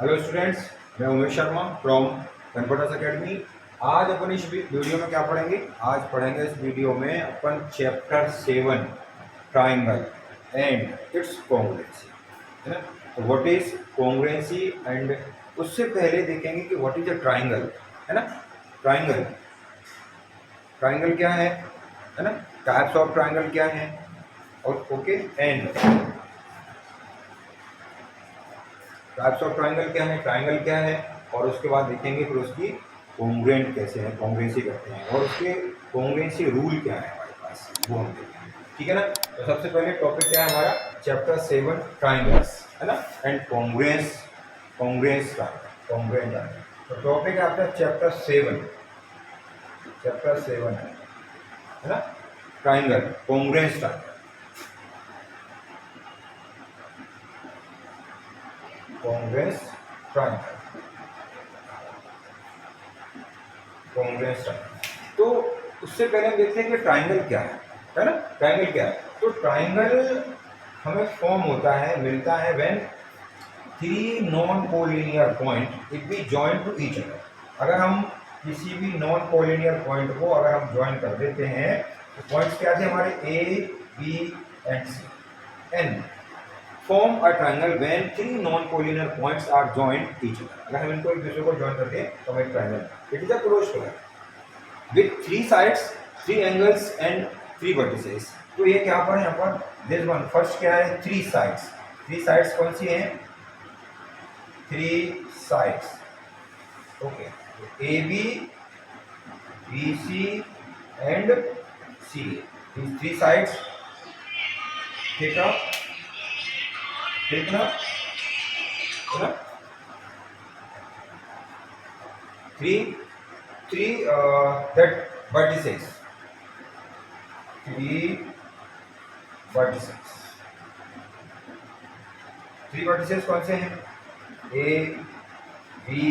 Hello students, मैं Umesh Sharma from कन्फर्टर्स academy. आज अपन इस वीडियो में क्या पढ़ेंगे? आज पढ़ेंगे इस वीडियो में अपन chapter 7 triangle and its congruency, है ना। तो व्हाट इज कॉन्ग्रुएंसी एंड उससे पहले देखेंगे कि व्हाट इज अ ट्राइंगल, है ना। ट्राइंगल ट्राइंगल क्या है ना। टाइप्स ऑफ ट्राइंगल क्या है, और okay and types of triangle क्या है, ट्राइंगल क्या है, और उसके बाद देखेंगे फिर उसकी कॉन्ग्रुएंट कैसे है, कॉन्ग्रुएंसी करते हैं, और उसके कॉन्ग्रुएंसी रूल क्या है हमारे पास, वो हम देखेंगे। ठीक है ना। तो सबसे पहले टॉपिक क्या है हमारा? चैप्टर 7 ट्राइंगल्स, है ना, and congruence congruence congruent triangle. तो टॉपिक है आपका चैप्टर 7, चैप्टर 7 है ना, triangle, congruence triangle, congruence triangle, congruence triangle. तो उससे पहले हम देखते हैं कि ट्राइंगल क्या है ना। ट्राइंगल क्या है? तो ट्राइंगल हमें फॉर्म होता है, मिलता है when three non collinear point it be joint to each other. अगर हम किसी भी नॉन कोलिनियर पॉइंट को अगर हम ज्वाइन कर देते हैं, तो पॉइंट्स क्या थे हमारे? A, B and C and form a triangle when three non collinear points are joint each other. अगर हम इनको एक दूसरे को ज्वाइन करते हैं तो हमें triangle, it is a close triangle with three sides, three angles and three vertices। तो ये क्या पर है? यहाँ पर this one फर्स्ट क्या है? Three sides. थ्री साइड्स कौन सी हैं? Three sides, okay. A B C and C, three sides. ठीक है, ठीक ना, है ना। Three three that vertices, three vertices, three vertices कौन से हैं? ए बी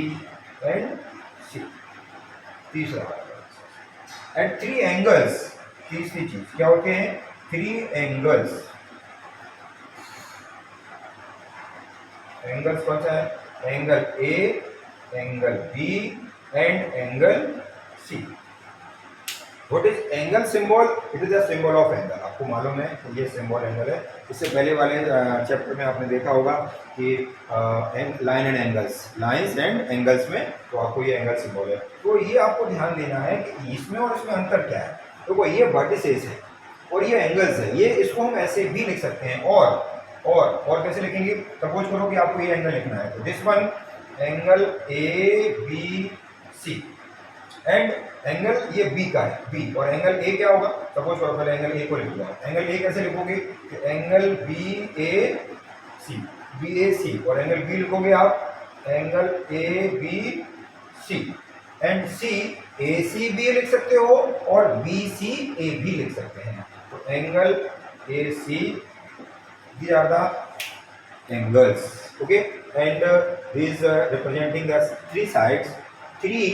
एंड सी, तीसरा। एंड थ्री एंगल्स, तीसरी चीज क्या होते हैं? Three angles. एंगल्स कौन सा है? Angle A, angle B and angle C. What is angle symbol? It is a symbol of angle. आपको मालूम है कि ये सिंबल एंगल है। इससे पहले वाले चैप्टर में आपने देखा होगा कि line and angles, lines and angles में, तो आपको ये एंगल सिंबल है। तो ये आपको ध्यान देना है कि इसमें और इसमें अंतर क्या है। तो ये वर्टिसेस है और ये एंगल्स है। ये इसको हम ऐसे भी लिख सकते हैं, और कैसे लिखेंगे? सपोज करो कि आपको ये एंगल लिखना है, तो this one angle A B C and angle ये बी का है, बी, और एंगल ए क्या होगा? सपोज करो पहले एंगल ए को लिख लो। एंगल ए कैसे लिखोगे? कि angle B A C, B A C, और एंगल बी लिखोगे आप angle A B C and C A C B लिख सकते हो और बी सी ए भी लिख सकते हैं। तो angle A C, these are the angles, okay, and these representing the three sides, three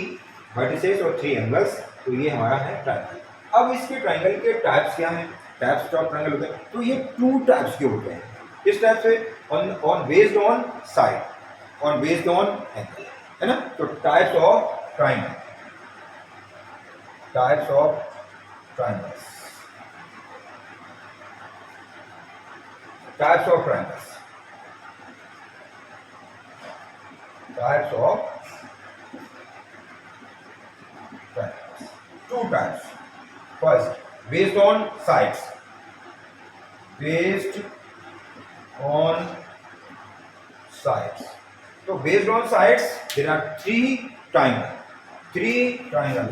vertices और three angles। तो ये हमारा है ट्राइंगल। अब इसके ट्राइंगल के टाइप्स क्या हैं? टाइप्स ऑफ ट्राइंगल होते हैं, तो ये टू टाइप्स के होते हैं। किस टाइप से? On based on side, on based on angle, है ना। तो types of triangle, types of triangles, types of triangles, types of triangles, two types। First, based on sides, based on sides। तो based on sides there are three triangle,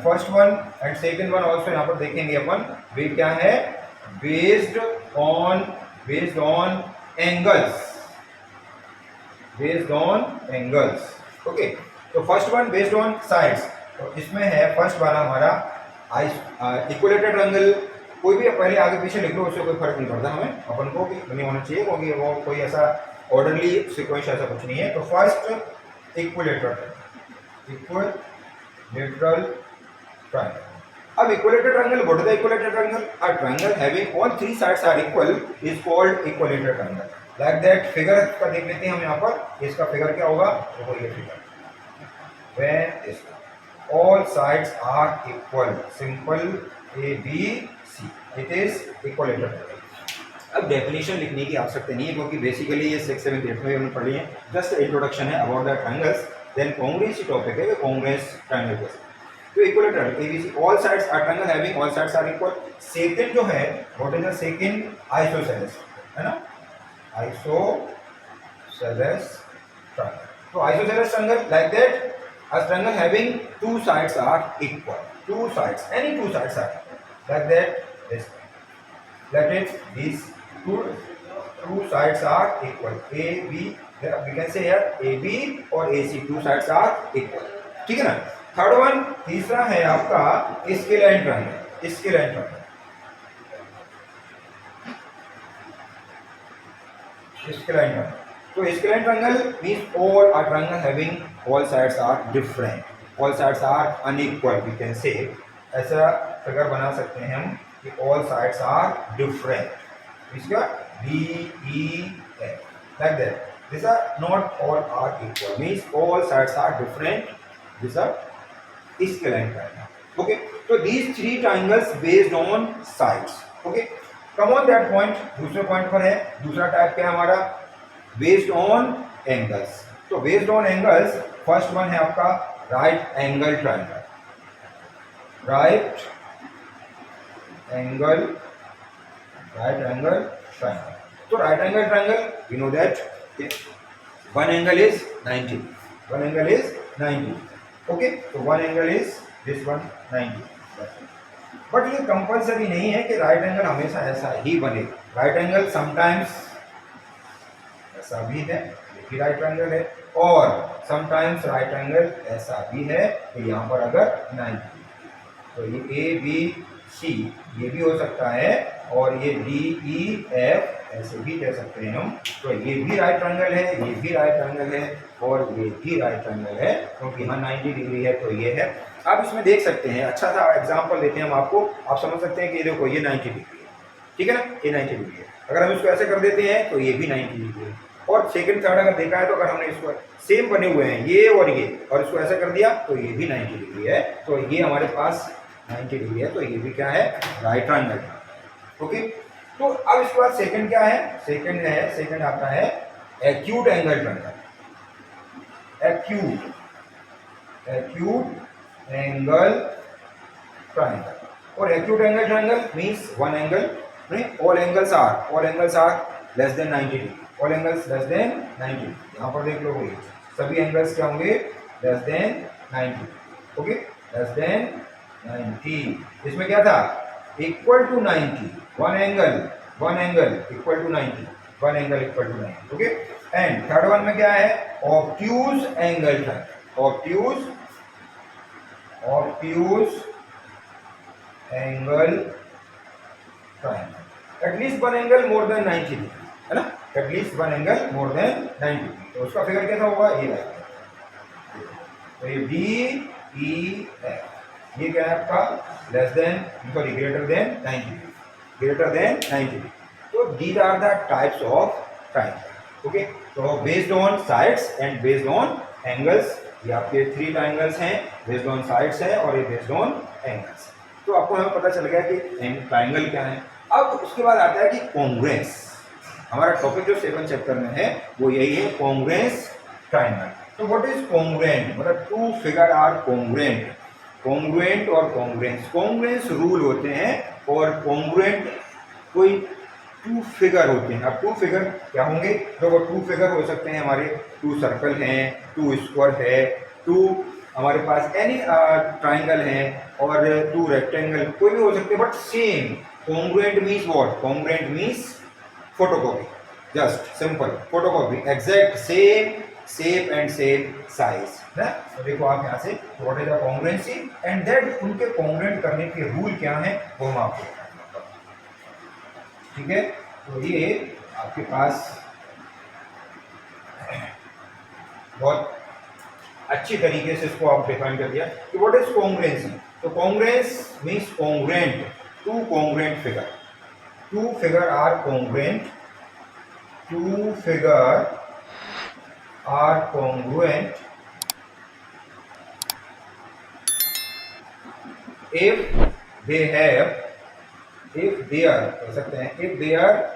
first one and second one also यहाँ पर देखेंगे अपन। वे क्या है? based on angles, based on angles, okay. तो first one based on sides, तो इसमें है फर्स्ट वाला हमारा इक्विलेटरल ट्रायंगल। कोई भी पहले आगे पीछे लिख लो, उससे कोई फर्क नहीं पड़ता, हमें अपन को भी नहीं होना चाहिए, क्योंकि वो कोई ऐसा ऑर्डरली सीक्वेंस ऐसा कुछ नहीं है। तो फर्स्ट इक्विलेटरल ट्रायंगल। अब equilateral triangle, what is the equilateral triangle? A triangle having all three sides are equal is called equilateral triangle. Like that figure का देख लेते हैं हम यहाँ पर, इसका फिगर क्या होगा, देखो ये figure, when all sides are equal, simple A B C, it is equilateral. अब डेफिनेशन लिखने की आवश्यकता नहीं है क्योंकि बेसिकली ये 6, 7, 8 में हमने पढ़ी है, जस्ट इंट्रोडक्शन है about the triangles, then congruency topic है, कॉन्ग्रुएंस ट्रायंगल के साथ। तो equilateral ABC, all sides are triangle having all sides are equal. Second जो है what is the second, isosceles, है ना, आइसोसेलेस ट्रायंगल। तो isosceles triangle like that a triangle having two sides are equal, two sides, any two sides are equal, like that this, let it, these two sides are equal, a b, we can say here a b or ac, two sides are equal, ठीक है ना। Third one, तीसरा है आपका scalar triangle, scalar triangle, scalar triangle. तो scalar triangle means all are triangle having all sides are different, all sides are unequal, we can say, ऐसा figure बना सकते हैं हम कि ऑल साइड्स आर डिफरेंट, इसका B E F, like that, this are not all are equal, means all sides are different, this are scalar triangle. Okay, तो these three triangles based on sides. Okay, come on that point, दूसरे point पर है, दूसरा type क्या है हमारा, based on angles. तो based on angles, first one है आपका right angle triangle, right angle triangle. तो right angle triangle we know that one angle is 90, one angle is 90, okay, तो one angle is this one 90, but ये compulsory नहीं है कि right angle हमेशा ऐसा ही बने, राइट एंगल समटाइम्स ऐसा भी है, ये भी राइट एंगल है, और समटाइम्स राइट एंगल ऐसा भी है कि यहाँ पर अगर 90, तो ये ए बी सी ये भी हो सकता है, और ये डी ई एफ ऐसे भी कह सकते हैं हम। तो ये भी राइट एंगल है, ये भी राइट एंगल है, और ये भी राइट एंगल है, क्योंकि यहाँ 90 डिग्री है तो ये है। आप इसमें देख सकते हैं, अच्छा सा एग्जाम्पल देते हैं हम आपको, आप समझ सकते हैं कि देखो ये 90 डिग्री है, ठीक है ना, ये 90 डिग्री है, अगर हम इसको ऐसे कर देते हैं तो ये भी 90 डिग्री है, और सेकंड थर्ड अगर देखा है तो अगर हमने इसको सेम बने हुए हैं ये और इसको ऐसा कर दिया तो ये भी 90 डिग्री है, तो ये हमारे पास 90 डिग्री है, तो ये भी क्या है, राइट ट्रायंगल। ओके, तो अब इसके बाद सेकंड क्या है, सेकंड आता है acute angle triangle, acute angle triangle. और acute angle triangle means one angle, नहीं, all angles are less than 90 degree, all angles less than 90, यहाँ पर देख लो कोई सभी एंगल्स क्या होंगे, less than 90, okay, less than 90। इसमें क्या था, equal to 90, one angle equal to 90, one angle equal to 90, okay. And third one में क्या है, obtuse angle triangle, obtuse angle triangle, at least one angle more than 90 degree, है ना, at least one angle more than 90 degree. तो उसका figure कैसा होगा, ये रहेगा, तो ये बी ई एफ, ये क्या है आपका, less than sorry greater than 90 degree, greater than 90 degree. तो these are the types of triangle, okay. तो based on sides and based on angles, ये आपके थ्री ट्रायंगल्स हैं, बेस्ड ऑन साइड्स है और ये बेस्ड ऑन एंगल्स। तो आपको हमें पता चल गया कि ट्रायंगल क्या है। अब उसके बाद आता है कि कॉन्ग्रुएंस, हमारा टॉपिक जो 7 चैप्टर में है वो यही है, कॉन्ग्रुएंस ट्रायंगल। तो व्हाट इज कॉन्ग्रुएंट, मतलब two figure are congruent, congruent और कॉन्ग्रुएंस रूल होते हैं, और कॉन्ग्रुएंट कोई टू फिगर होते हैं। अब टू फिगर क्या होंगे, जो वो टू फिगर हो सकते हैं हमारे, टू सर्कल हैं, टू स्क्वायर है, टू हमारे पास एनी ट्रायंगल है, और टू रेक्टेंगल, कोई भी हो सकते हैं, but same. Congruent means what, congruent means photocopy, just simple photocopy, exact same shape and same size ना। तो देखो आप यहाँ से what is the congruency and that, उनके कॉन्ग्रुएंट करने के रूल क्या है वो हम आपको बताएंगे, ठीक है। तो ये आपके पास बहुत अच्छी तरीके से इसको आप डिफाइन कर दिया कि व्हाट इज कॉन्ग्रुएंसी। तो congruence means congruent, two congruent figure, two figure are congruent two figure are congruent if they have, if their कह सकते हैं if their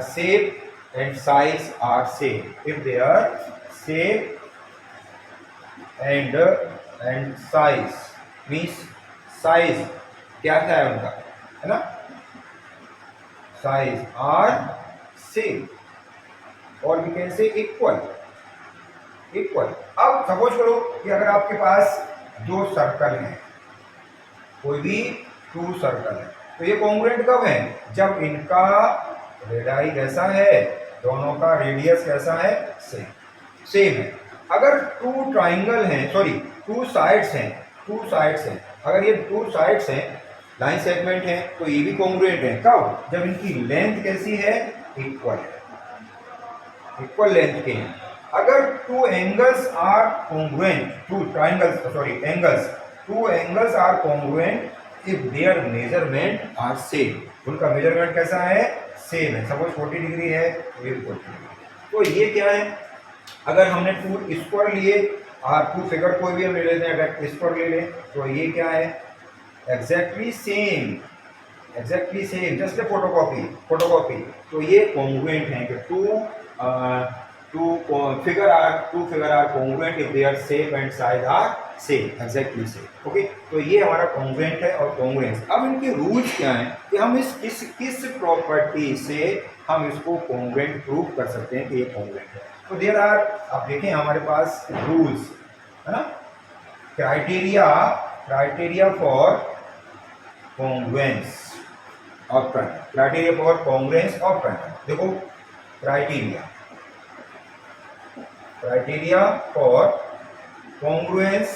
shape and size are same, if their shape and size means size क्या क्या है उनका, है ना, size are same और we can say equal, equal। अब सपोज करो कि अगर आपके पास दो सर्कल हैं, कोई भी टू सर्कल है, तो ये कॉन्ग्रुएंट कब है, जब इनका रेडियस कैसा है, दोनों का रेडियस कैसा है, सेम, सेम है। अगर टू ट्राइंगल हैं, सॉरी टू साइड्स हैं, टू साइड्स हैं, अगर ये टू साइड्स हैं, लाइन सेगमेंट है, तो ये भी कॉन्ग्रुएंट है कब, जब इनकी लेंथ कैसी है, इक्वल है, इक्वल लेंथ के हैं। अगर two angles are congruent, two triangles sorry angles, two angles are congruent if their measurement are same, उनका मेजरमेंट कैसा है, सेम है। सपोज 40 डिग्री है, ये 40 डिग्री, तो ये क्या है, अगर हमने टू स्क्वायर लिए और टू फिगर कोई भी हम ले लेते हैं, अगर स्क्वायर ले लें तो ये क्या है, exactly same, exactly same, just a photocopy, photocopy. तो ये कॉन्ग्रुएंट है कि two figure are congruent if their shape and size are same, exactly same, okay. तो ये हमारा कॉन्ग्रुएंट है और कॉन्ग्रुएंस। अब इनके रूल्स क्या हैं कि हम इस किस प्रॉपर्टी से हम इसको कॉन्ग्रुएंट प्रूव कर सकते हैं कि ये कॉन्ग्रुएंट है। तो देयर आर, आप देखें हमारे पास रूल्स है ना, criteria for congruence of triangle, criteria for congruence of triangle. देखो criteria for congruence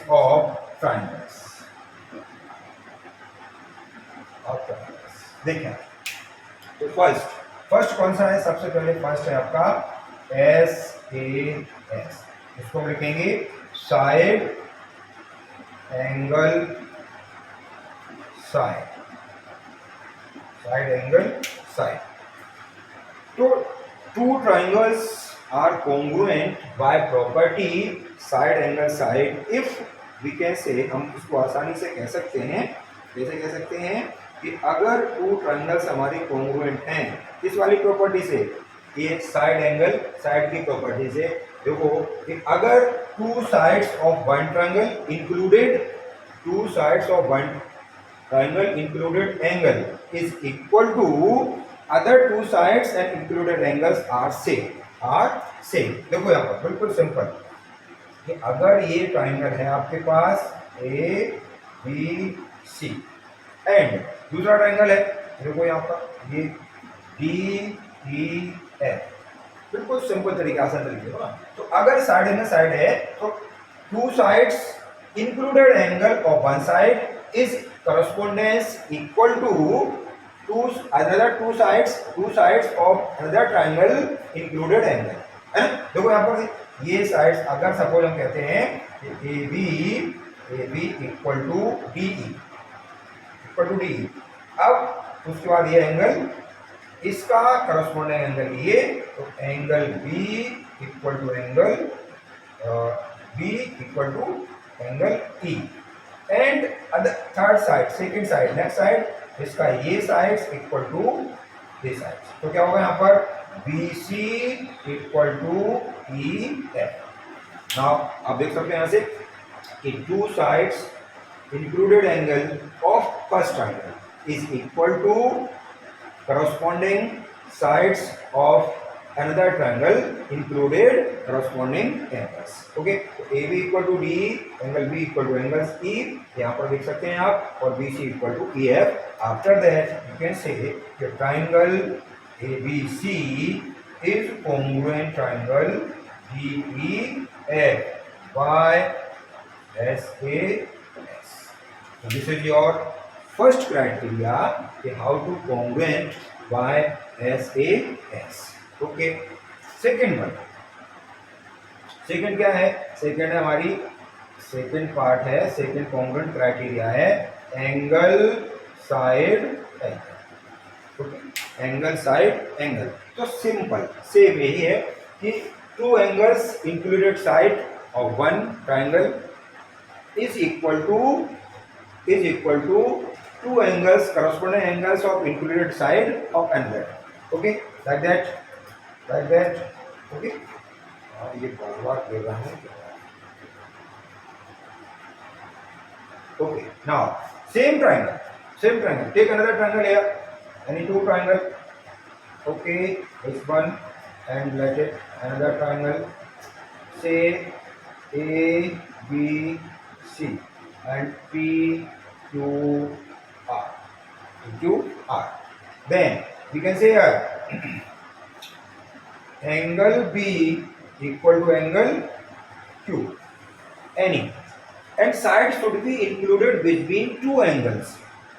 of triangles, देखें तो फर्स्ट कौन सा है, सबसे पहले फर्स्ट है आपका SAS, इसको हम लिखेंगे साइड एंगल साइड। तो two triangles are congruent by property side angle side if we can say, हम इसको आसानी से कह सकते हैं, जैसे कह सकते हैं कि अगर टू ट्राइंगल्स हमारे कॉन्ग्रुएंट हैं इस वाली प्रॉपर्टी से, ये साइड एंगल साइड की प्रॉपर्टी से, देखो कि अगर two sides of one triangle included angle is equal to other two sides and included angles are same। देखो यहाँ पर बिल्कुल सिंपल कि अगर ये ट्राइंगल है आपके पास ABC एंड दूसरा ट्राइंगल है, देखो यहाँ पर ये DEF, बिल्कुल सिंपल तरीके, आसान तरीके है ना। तो अगर साइड में साइड है तो two sides included angle of one side is correspondence equal to two sides of another triangle included angle, है ना। देखो यहाँ पर ये साइड्स, अगर सपोज हम कहते हैं AB इक्वल टू DE, अब उसके बाद ये एंगल, इसका करस्पॉन्डिंग एंगल ये, तो angle B equal to angle E and third side, second side, next side, इसका ये साइड्स इक्वल टू ये साइड्स, तो क्या होगा यहाँ पर BC equal to EF। Now आप देख सकते हैं यहाँ से कि two sides included angle of first triangle is equal to corresponding sides of another triangle included corresponding angles, okay. तो AB equal to DE, angle B equal to angles E, यहाँ पर देख सकते हैं आप, और BC equal to EF। After that you can say triangle ABC is congruent triangle DEF by SAS। So this is your first criteria कि how to congruent by SAS, okay. Second क्या है, सेकेंड है हमारी, second part है, second congruent criteria है angle side angle. Okay, angle side angle. तो simple same यही है कि two angles included side of one triangle is equal to two angles corresponding angles of included side of another. Okay, like that. Okay, ये बार ले रहा है। Okay, now same triangle, take another triangle here, any two triangle. Okay, this one, and let it another triangle, say A B C and P Q R, then we can say angle B equal to angle Q, any, and side should be included between two angles.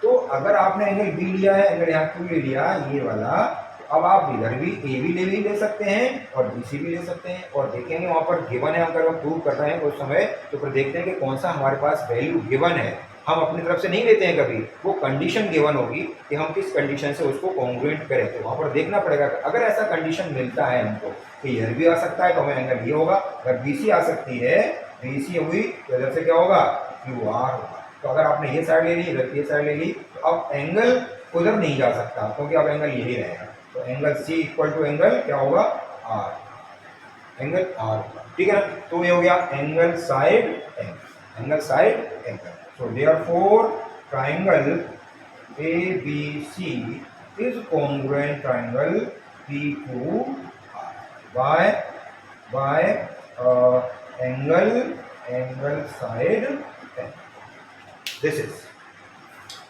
तो अगर आपने angle B लिया है, angle यहाँ Q ले लिया ये वाला, तो अब आप इधर भी ए भी ले सकते हैं और बी सी भी ले सकते हैं, और देखेंगे वहां पर गिवन है, अगर हम प्रूव कर रहे हैं उस समय तो फिर देखते हैं कि कौन सा हमारे पास वैल्यू गिवन है। हम अपनी तरफ से नहीं लेते हैं कभी, वो कंडीशन गिवन होगी कि हम किस कंडीशन से उसको कॉन्ग्रुएंट करें, तो वहाँ पर देखना पड़ेगा। अगर ऐसा कंडीशन मिलता है हमको कि इधर भी आ सकता है तो हमें एंगल ये होगा, अगर बी सी आ सकती है, बी सी हुई तो इधर से क्या होगा, क्यू आर होगा। तो अगर आपने ये साइड ले ली, इधर ये साइड ले ली, तो अब एंगल उधर नहीं जा सकता क्योंकि अब एंगल यही रहेगा। तो angle C equal to angle क्या होगा, आर, एंगल आर होगा। ठीक है ना, तो ये हो गया angle side angle, angle side angle. So therefore triangle ABC is congruent triangle PQR by angle side angle. This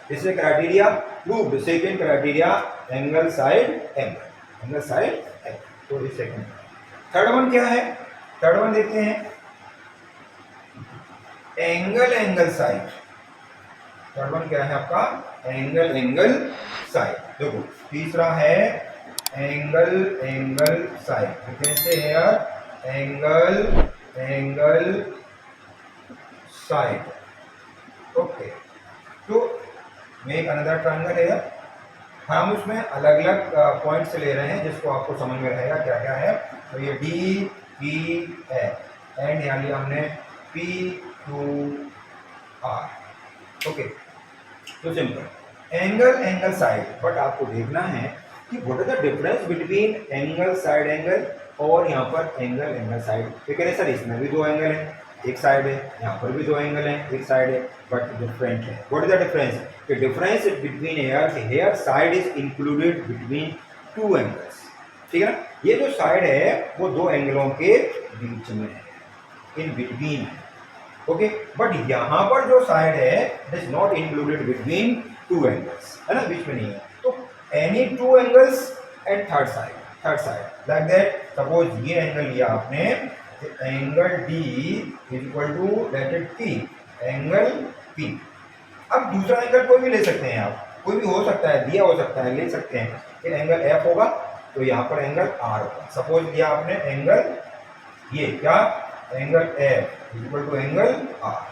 is a criteria proved. Second criteria angle side angle, तो ये सेकंड। थर्ड वन क्या है, third one देखते हैं, angle side. Third one क्या है आपका, angle side. देखो तीसरा है एंगल साइड, कैसे है एंगल साइड। ओके, तो मेक अनदर ट्रायंगल है, हम उसमें अलग अलग पॉइंट्स ले रहे हैं जिसको आपको समझ में रहेगा क्या क्या है। तो ये डी ई एंड यहाँ लिया हमने पी टू आर। ओके, तो सिंपल एंगल साइड, बट आपको देखना है कि what is the difference between angle side angle और यहाँ पर एंगल साइड। तो कह रहे सर इसमें भी दो एंगल है, एक साइड है, यहाँ पर भी दो एंगल है, एक साइड है, बट डिफरेंट है। What is the difference, the difference between here side is included between two angles. ठीक है ना, ये जो साइड है वो दो एंगलों के बीच में है, इन बिटवीन है। ओके, बट यहाँ पर जो साइड है it is not included between two angles, है ना, बीच में नहीं है। तो any two angles and third side like that. Suppose ये एंगल लिया आपने, angle D is equal to let it P, angle P. अब दूसरा एंगल कोई भी ले सकते हैं आप, कोई भी हो सकता है, दिया हो सकता है, ले सकते हैं। फिर एंगल एफ होगा तो यहाँ पर एंगल आर होगा। सपोज लिया आपने एंगल ये क्या, angle F equal to angle R.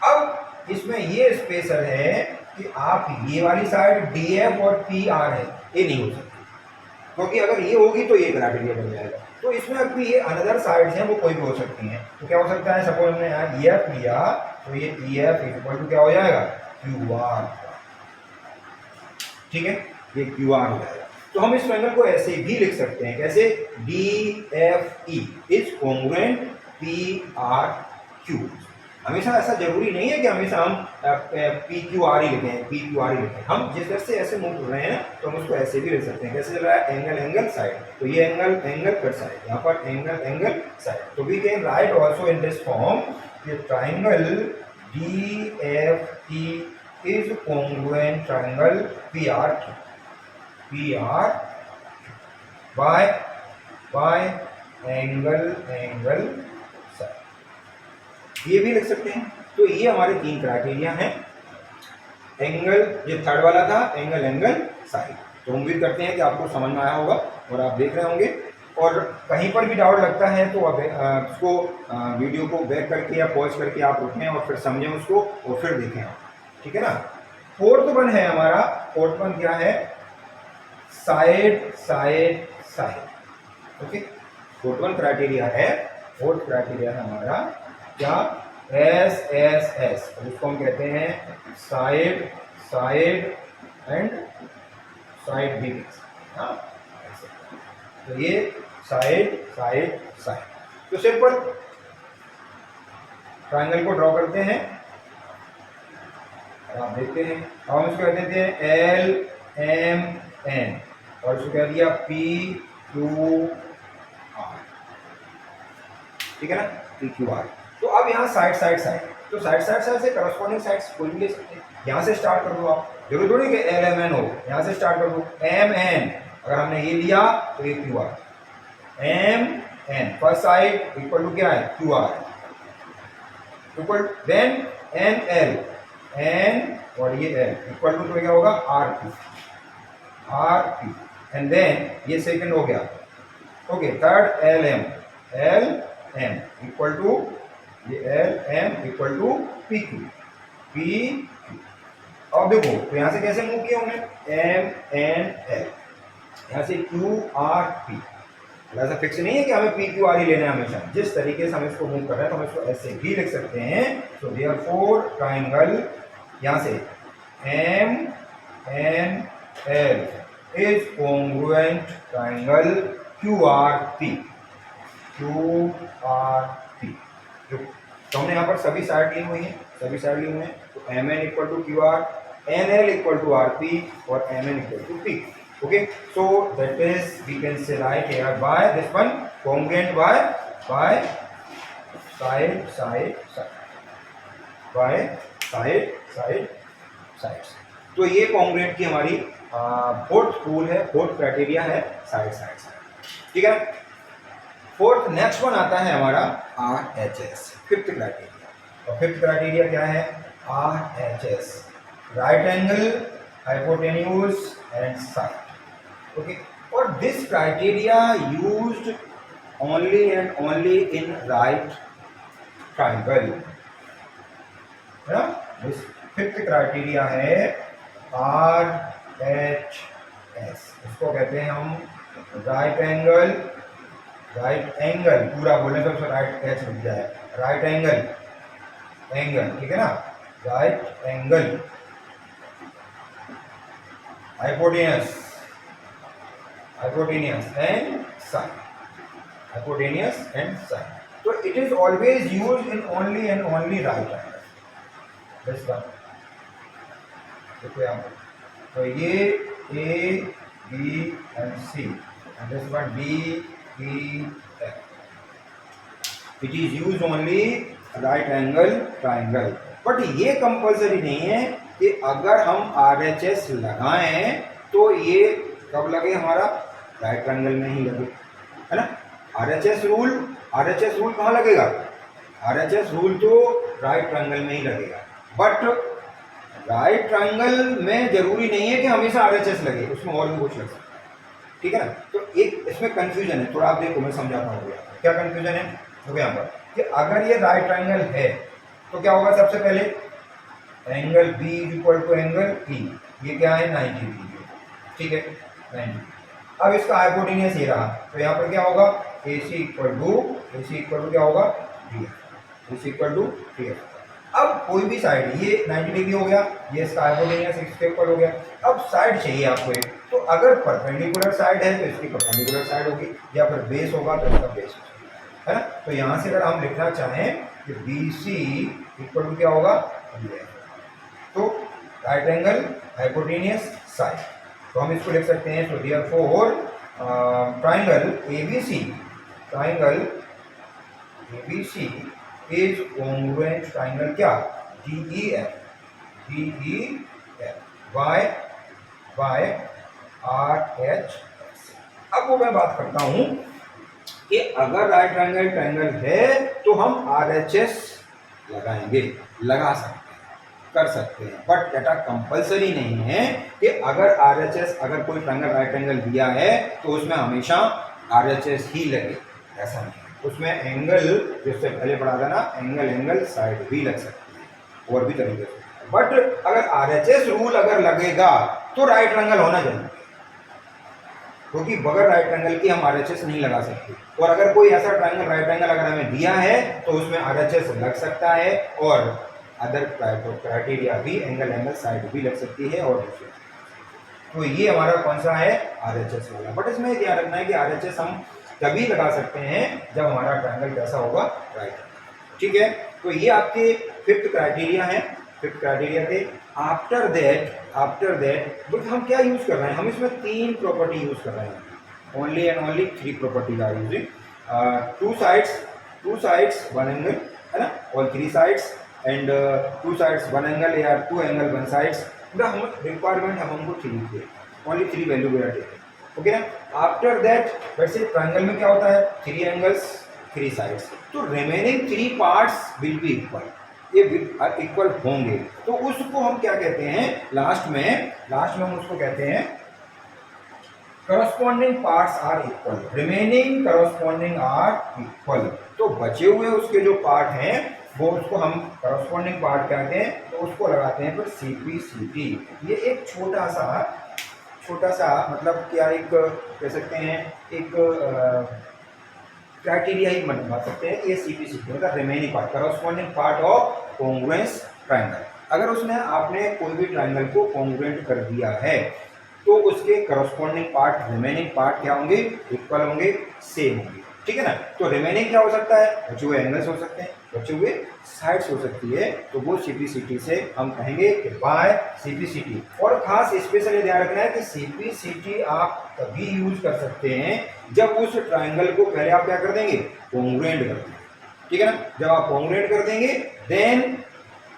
अब इसमें ये स्पेशल है कि आप ये वाली साइड डी एफ और पी आर है, ये नहीं हो सकती, क्योंकि अगर ये होगी तो ये क्राइटेरिया बन जाएगा। तो इसमें अभी ये अनदर साइड्स हैं वो कोई भी हो सकती हैं। तो क्या हो सकता है, सपोज हमने यहाँ ई एफ लिया तो ये ई एफ इक्वल टू क्या हो जाएगा, क्यू आर। ठीक है, ये क्यू आर हो जाएगा। तो हम इस ट्रायंगल को ऐसे भी लिख सकते हैं, कैसे, D F E is congruent P R Q. हमेशा ऐसा जरूरी नहीं है कि हमेशा हम पी क्यू आर ही लिखें, हम जिस तरह से ऐसे मूव कर रहे हैं तो हम उसको ऐसे भी लिख सकते हैं। कैसे चल रहा है, एंगल साइड, तो ये एंगल कट साइड, यहाँ पर एंगल साइड। तो we can write also in this form, ये triangle D F E is congruent triangle P R by angle side, ये भी लिख सकते हैं। तो ये हमारे तीन क्राइटेरिया हैं। एंगल, ये थर्ड वाला था एंगल साइड। तो उम्मीद करते हैं कि आपको समझ में आया होगा और आप देख रहे होंगे। और कहीं पर भी डाउट लगता है तो आप उसको वीडियो को बैक करके या पॉज करके आप रुकें और फिर समझें उसको और फिर देखें आप। ठीक है ना। फोर्थ वन है हमारा, फोर्थ वन क्या है, side side side. Okay, fourth one criteria है, फोर्थ क्राइटेरिया है हमारा क्या, एस एस एस, उसको हम कहते हैं साइड साइड एंड साइड भी। हाँ, तो ये साइड साइड साइड। तो सिंपल ट्रायंगल को ड्रॉ करते हैं और आप देखते हैं, अब हम इसको कह देते हैं एल एम एन और इसको कह दिया पी क्यू आर। ठीक है ना, पी क्यू आर। तो अब यहाँ साइड साइड साइड, तो साइड साइड साइड से करस्पॉन्डिंग साइड्स कोई भी ले सकते हैं। यहाँ से स्टार्ट कर दो आप, जरूरी थोड़ी कि एल एम एन हो, यहाँ से स्टार्ट कर दो एम एन, अगर हमने ये लिया तो ये Q R, M N first side equal to क्या है, Q R equal, then N L, N और ये एल इक्वल टू क्या होगा, R P, R P, and then ये सेकंड हो गया। Okay, third L M, L M equal to ये L M equal to P Q, P Q. अब देखो तो यहां से कैसे मूव किए होंगे, एम एन एल, यहां से क्यू आर पी। ऐसा फिक्स नहीं है कि हमें पी क्यू आर ही लेना है हमेशा, जिस तरीके से हम इसको मूव कर रहे हैं तो हम इसको ऐसे भी लिख सकते हैं। सो देयरफॉर ट्रायंगल यहां से M N L is congruent triangle Q R P, Q R P. तो हमने यहाँ पर सभी साइड ली हुई हैं, सभी साइड ली हुई हैं, तो M N equal to Q R, N L equal to R P और M N equal to P. Okay, so that is we can say right here by this one congruent by side side side, by side side sides। तो ये congruent की हमारी fourth rule है, fourth criteria है side side side. ठीक है, fourth next one आता है हमारा R H S, fifth criteria. और फिफ्थ क्राइटेरिया क्या है, R H S, right angle hypotenuse and side. Okay, or this criteria used only and only in right triangle। है ना, this fifth criteria है R H S, इसको कहते हैं हम राइट एंगल, राइट एंगल पूरा बोलने तो उसमें राइट एच लिख जाए, राइट एंगल, एंगल, ठीक है ना, right angle hypotenuse, hypotenuse and side, hypotenuse and side। So it is always used in only and only right angle। this one देखो यहाँ पर, तो ये A B and C and this one D E F, it is used only right angle triangle। but ये compulsory नहीं है कि अगर हम RHS लगाएं तो ये कब लगे, हमारा राइट ट्रायंगल में ही लगे, है ना। आरएचएस रूल कहाँ लगेगा, आरएचएस रूल तो राइट ट्रायंगल में ही लगेगा। बट राइट ट्रायंगल में जरूरी नहीं है कि हमेशा आरएचएस लगे, उसमें और भी कुछ लग सकता है। ठीक है ना, तो एक इसमें कंफ्यूजन है, थोड़ा आप देखो मैं समझाता हूँ क्या कंफ्यूजन है। देखो यहाँ पर कि अगर ये राइट ट्रायंगल है तो क्या होगा, सबसे पहले angle B equal to angle E, ये क्या है 90 डिग्री, ठीक है 90। अब इसका हाइपोटेन्यूज ये रहा, तो यहाँ पर क्या होगा, AC इक्वल टू क्या होगा, AC इक्वल टू DF। अब कोई भी साइड, ये 90 डिग्री हो गया, ये इसका हाइपोटेन्यूज इसके ऊपर हो गया। अब साइड चाहिए आपको एक, तो अगर परपेंडिकुलर साइड है तो इसकी परपेंडिकुलर साइड होगी, या फिर बेस होगा तो इसका बेस होगा, है ना। तो यहाँ से अगर हम लिखना चाहें कि BC इक्वल टू क्या होगा, DF, तो राइट एंगल हाइपोटेन्यूज साइड, तो हम इसको लिख सकते हैं। तो therefore triangle ABC, triangle ABC is congruent triangle क्या, DEF, बाय RHS। अब वो मैं बात करता हूं कि अगर राइट ट्रायंगल है तो हम RHS लगाएंगे, लगा सकते हैं, कर सकते हैं, बट डेटा कंपलसरी नहीं है कि अगर RHS, अगर कोई ट्रायंगल राइट एंगल दिया है तो उसमें हमेशा RHS ही लगे, ऐसा नहीं। उसमें एंगल जिससे पहले पढ़ा था ना, एंगल साइड भी लग सकती है, और भी तरीके से। बट अगर RHS रूल अगर लगेगा तो राइट ट्रायंगल होना चाहिए, क्योंकि बगैर राइट ट्रायंगल की हम RHS नहीं लगा सकते। और अगर कोई ऐसा ट्रायंगल राइट ट्रायंगल अगर हमें दिया है तो उसमें RHS लग सकता है और अदर क्राइटेरिया भी, एंगल साइड भी लग सकती है। और तो ये हमारा कौन सा है, RHS वाला। बट इसमें ध्यान रखना है कि RHS हम तभी लगा सकते हैं जब हमारा ट्रायंगल कैसा होगा, राइट। ठीक है, तो ये आपके फिफ्थ क्राइटेरिया है, फिफ्थ क्राइटेरिया थे। आफ्टर दैट बट हम क्या यूज कर रहे हैं, हम इसमें 3 प्रॉपर्टी यूज कर रहे हैं। Only and only 3 property are using. Two sides 1 angle, है ना, और 3 साइड्स एंड 2 साइड्स 1 एंगल या 2 एंगल 1 साइड्स। हम रिक्वायरमेंट हम हमको 3 थे, only 3 value we are taking. Okay ना। आफ्टर दैट वैसे ट्रायंगल में क्या होता है, 3 एंगल्स 3 साइड्स, तो remaining 3 parts will be equal, ये इक्वल होंगे। तो उसको हम क्या कहते हैं, लास्ट में हम उसको कहते हैं corresponding parts are equal, remaining corresponding are equal. तो बचे हुए उसके जो पार्ट हैं वो उसको हम करस्पॉन्डिंग पार्ट कहते हैं, तो उसको लगाते हैं फिर CP/CT। ये एक छोटा सा मतलब क्या, एक कह सकते हैं एक क्राइटेरिया ही बता सकते हैं। ये CP/CT मतलब remaining part, corresponding part of congruence triangle. अगर उसने आपने कोई भी ट्रायंगल को कॉन्ग्रुएंट कर दिया है तो उसके करस्पॉन्डिंग पार्ट, रिमेनिंग पार्ट क्या होंगे, इक्वल होंगे, सेम होंगे। ठीक है ना। तो रिमेनिंग क्या हो सकता है, बचे हुए एंगल्स हो सकते हैं, बचे हुए साइड्स हो सकती है, तो वो CP/CT से हम कहेंगे कि बाय CP/CT। और खास स्पेशल ध्यान रखना है कि CP/CT आप तभी यूज कर सकते हैं जब उस ट्रायंगल को पहले आप क्या कर देंगे, कॉन्ग्रुएंट कर देंगे। ठीक है ना। जब आप कॉन्ग्रुएंट कर देंगे देन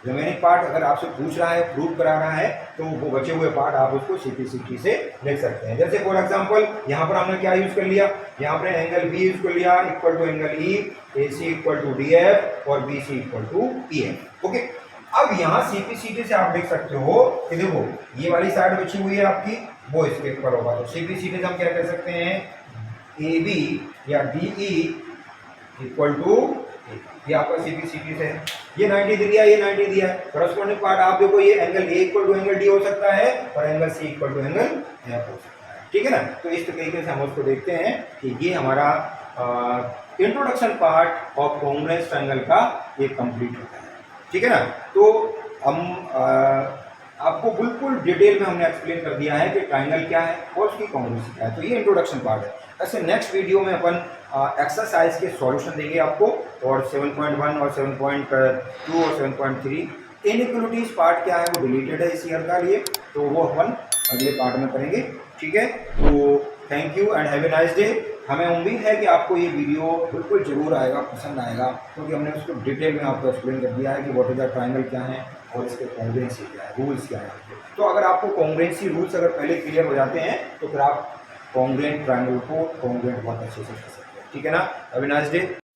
रिमेनिंग पार्ट अगर आपसे पूछ रहा है, प्रूव करा रहा है, तो वो बचे हुए पार्ट आप उसको CP/CT से लिख सकते हैं। जैसे फॉर एग्जांपल यहाँ पर हमने क्या यूज कर लिया, यहाँ पर एंगल B यूज कर लिया equal to angle E, AC equal to DF और BC equal to EF। Okay, अब यहाँ CP/CT से आप देख सकते हो कि देखो ये वाली साइड बची हुई है आपकी, वो इसके इक्वल होगा। तो CP/CT से हम क्या कह सकते हैं, AB या DE इक्वल टू, ये आपका CP/CT से है। ये 90 दिया, ये 90 दिया है, करस्पॉन्डिंग पार्ट आप देखो, ये angle A equal to angle D हो सकता है और angle C equal to angle F हो सकता है। ठीक है ना। तो इस तरीके से हम उसको देखते हैं कि ये हमारा introduction part of congruence triangle का ये कंप्लीट होता है। ठीक है ना। तो हम आपको बिल्कुल डिटेल में हमने एक्सप्लेन कर दिया है कि ट्रायंगल क्या है और उसकी कॉन्ग्रुएंसी क्या है। तो ये इंट्रोडक्शन पार्ट है। ऐसे नेक्स्ट वीडियो में अपन एक्सरसाइज के सॉल्यूशन देंगे आपको, और 7.1 और 7.2 और 7.3 इनइक्वालिटीज पार्ट क्या है वो डिलीटेड है इस ईयर का लिए, तो वो अपन अगले पार्ट में करेंगे। ठीक है, तो thank you and have a nice day. हमें उम्मीद है कि आपको ये वीडियो बिल्कुल जरूर आएगा, पसंद आएगा, क्योंकि हमने उसको डिटेल में आपको एक्सप्लेन कर दिया है कि व्हाट इज द ट्रायंगल क्या है और इसके कॉन्ग्रुएंसी क्या है, रूल्स क्या है। तो अगर आपको कॉन्ग्रुएंसी रूल्स अगर पहले क्लियर हो जाते हैं तो फिर आप कॉन्ग्रुएंट ट्रायंगल को कॉन्ग्रुएंट बहुत अच्छे से कर सकते हैं। ठीक है ना। Have a nice day.